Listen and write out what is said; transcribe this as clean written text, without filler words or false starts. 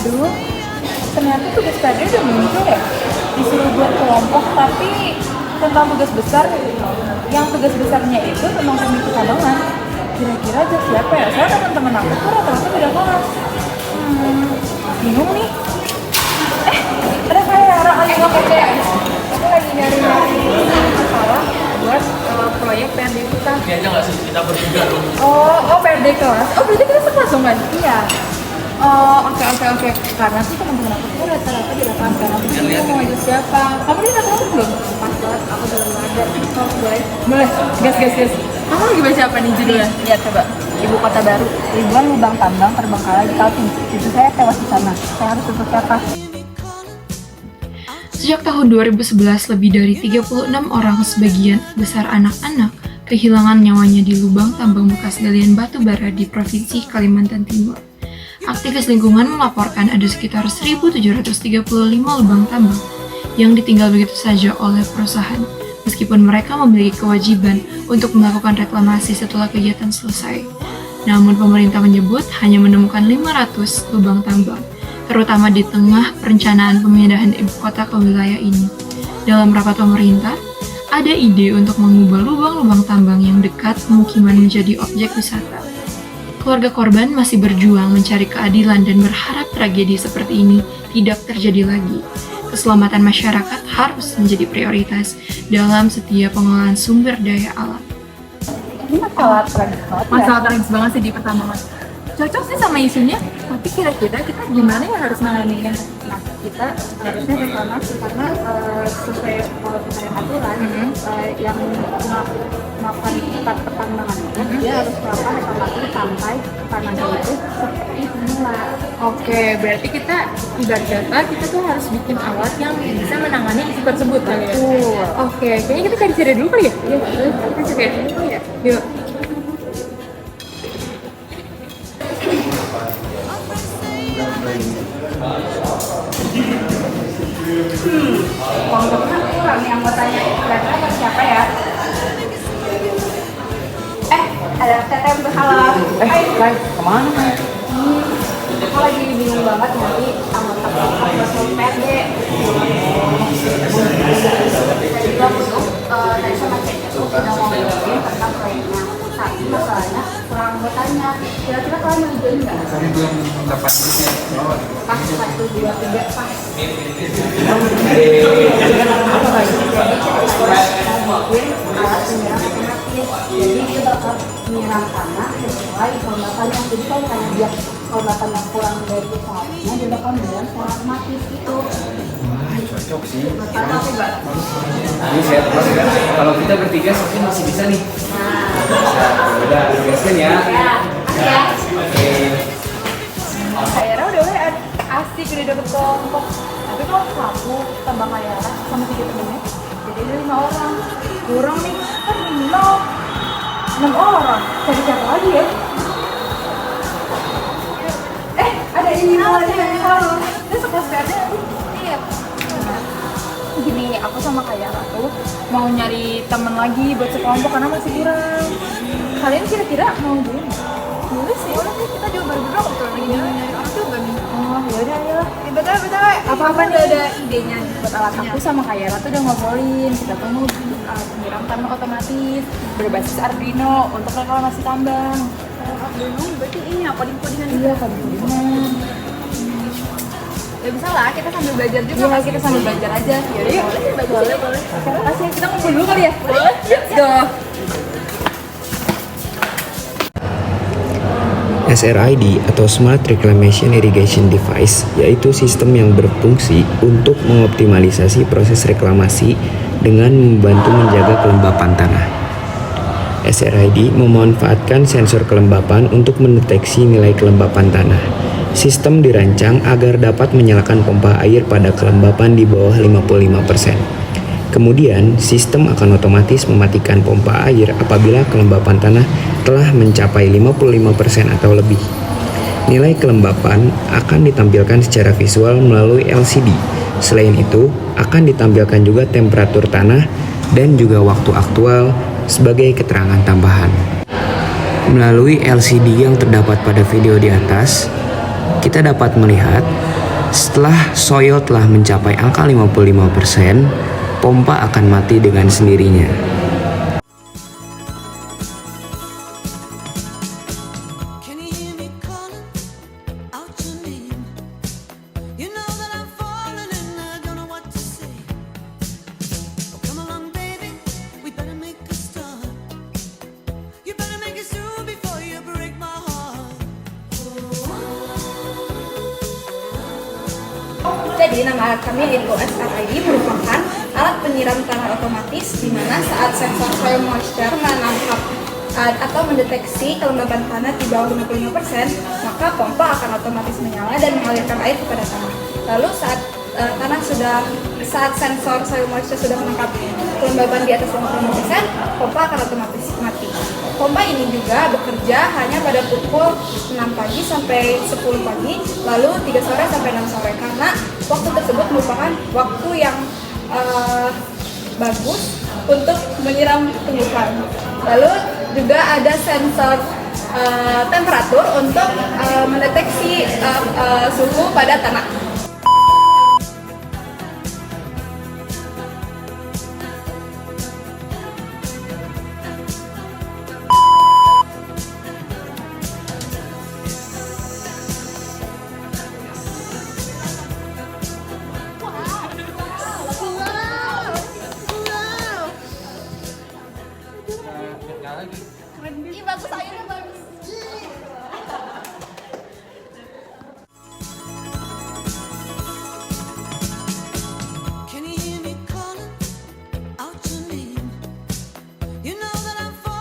Aduh, ternyata tugas PD udah muncul ya. Disuruh buat kelompok, tapi tentang tugas besar. Yang tugas besarnya itu tentang komisi cadangan. Kira-kira aja siapa ya? Soalnya teman-teman aku tuh rata-rata beda kelas. Bingung nih. Ada kayak orang lagi nge-PDS. Aku lagi nyari-nyari masalah buat proyek PRD kita. Ini aja nggak sih kita bertiga dong? Oh, PRD kelas. Oh, berarti kita sekelas dong kan? Iya. Oh, oke. Karena sih teman-teman aku tuh rata-rata di lapangan kan. Aku tuh mau ngajak siapa? Kamu udah tahu belum? Pas banget, aku belum ada. Oh, boleh. Gas. Kamu lagi baca apa nih judulnya? Lihat coba, Ibu Kota Baru, ribuan lubang tambang terbengkalai di Kaltim. Cucu saya tewas di sana. Saya harus tuntut siapa? Sejak tahun 2011, lebih dari 36 orang, sebagian besar anak-anak, kehilangan nyawanya di lubang tambang bekas galian batu bara di Provinsi Kalimantan Timur. Aktivis lingkungan melaporkan ada sekitar 1.735 lubang tambang yang ditinggal begitu saja oleh perusahaan, meskipun mereka memiliki kewajiban untuk melakukan reklamasi setelah kegiatan selesai. Namun pemerintah menyebut hanya menemukan 500 lubang tambang, terutama di tengah perencanaan pemindahan ibu kota ke wilayah ini. Dalam rapat pemerintah, ada ide untuk mengubah lubang-lubang tambang yang dekat pemukiman menjadi objek wisata. Keluarga korban masih berjuang mencari keadilan dan berharap tragedi seperti ini tidak terjadi lagi. Keselamatan masyarakat harus menjadi prioritas dalam setiap pengelolaan sumber daya alam. Ini masalah tragis banget ya. Masalah tragis banget sih di pertambangan. Cocok sih sama isunya, tapi kira-kira kita gimana ya harus nanganinnya? Nah, kita harusnya reklamasi karena sesuai aturan yang melakukan tempat pertambangan itu dia harus melakukan reklamasi sampai tanahnya itu seperti semula. Oke, berarti kita ibarat kata kita tuh harus bikin alat yang bisa menangani isu tersebut kali ya? Oke, kayaknya kita cari-cari dulu kali ya? Iya, kita cari dulu ya? Yuk. Kelompoknya kurang nih anggotanya. Kira-kira siapa ya? Ada teteh bersalah. Kemana? Aku lagi bingung banget nanti anggota kelompok buat PRD. Jadi aku tuh tadi sama cewek tuh udah ngomongin tentang proyeknya. Tapi masalahnya kurang anggotanya. Kira-kira kalian mau join nggak? Kami belum dapat duitnya. Pas 1, 2, 3 pas. Mungkin alat penyiram otomatis. Jadi dia bakal menyiram tanah sesuai kelembapannya. Jadi kalau misalnya dia kelembapan yang kurang dari seharusnya, dia bakal menyiram secara otomatis gitu. Cocok sih. Atau enggak? Ini saya terus kan. Kalau kita bertiga mungkin masih bisa nih. Udah, gaskan ya. Ya. Oke. Kayaknya udah asik udah dapet kelompok. Tapi kalau aku tambah kayak sama 3 temennya, jadi ada 5 orang. Kurang nih, kan minimal 6 orang. Cari siapa lagi ya? Ada ini lagi yang halo. Ini sekelas PRD nanti? Iya. Gini, aku sama kayak aku mau nyari temen lagi buat sekelompok karena masih kurang. Kalian kira-kira mau join nggak? Boleh sih, kita juga baru berdua kebetulan lagi nyari orang juga nih. Oh yaudah ayolah. Betul. Apa-apa nih ada idenya buat alat aku sama kayak Ratu udah ngobrolin. Kita tuh mau penyiram tambang otomatis berbasis Arduino untuk reklamasi tambang. Arduino berarti ini apa coding-codingan? Iya, coding-codingan. Ya bisa lah, kita sambil belajar juga. Iya, kita sambil belajar aja. Yaudah yuk. Boleh. Sekarang kasih kita ngumpul dulu kali ya? Boleh. Let's go. SRID atau Smart Reclamation Irrigation Device yaitu sistem yang berfungsi untuk mengoptimalisasi proses reklamasi dengan membantu menjaga kelembapan tanah. SRID memanfaatkan sensor kelembapan untuk mendeteksi nilai kelembapan tanah. Sistem dirancang agar dapat menyalakan pompa air pada kelembapan di bawah 55%. Kemudian, sistem akan otomatis mematikan pompa air apabila kelembapan tanah telah mencapai 55% atau lebih. Nilai kelembapan akan ditampilkan secara visual melalui LCD. Selain itu, akan ditampilkan juga temperatur tanah dan juga waktu aktual sebagai keterangan tambahan. Melalui LCD yang terdapat pada video di atas, Kita dapat melihat setelah soil telah mencapai angka 55%, pompa akan mati dengan sendirinya. Can you hear me calling out your name? You know that I'm falling and I don't know what to say. Oh, come along, baby, we better make a start. You better make it soon before you break my heart. Jadi nama alat kami yaitu SRID merupakan alat penyiram tanah otomatis di mana saat sensor soil moisture menangkap atau mendeteksi kelembaban tanah di bawah 55%, maka pompa akan otomatis menyala dan mengalirkan air kepada tanah. Lalu saat sensor soil moisture sudah menangkap kelembaban di atas 55%, pompa akan otomatis mati. Pompa ini juga bekerja hanya pada pukul 6 pagi sampai 10 pagi, lalu 3 sore sampai 6 sore karena waktu tersebut merupakan waktu yang bagus untuk menyiram tumbuhan. Lalu juga ada sensor temperatur untuk mendeteksi suhu pada tanah.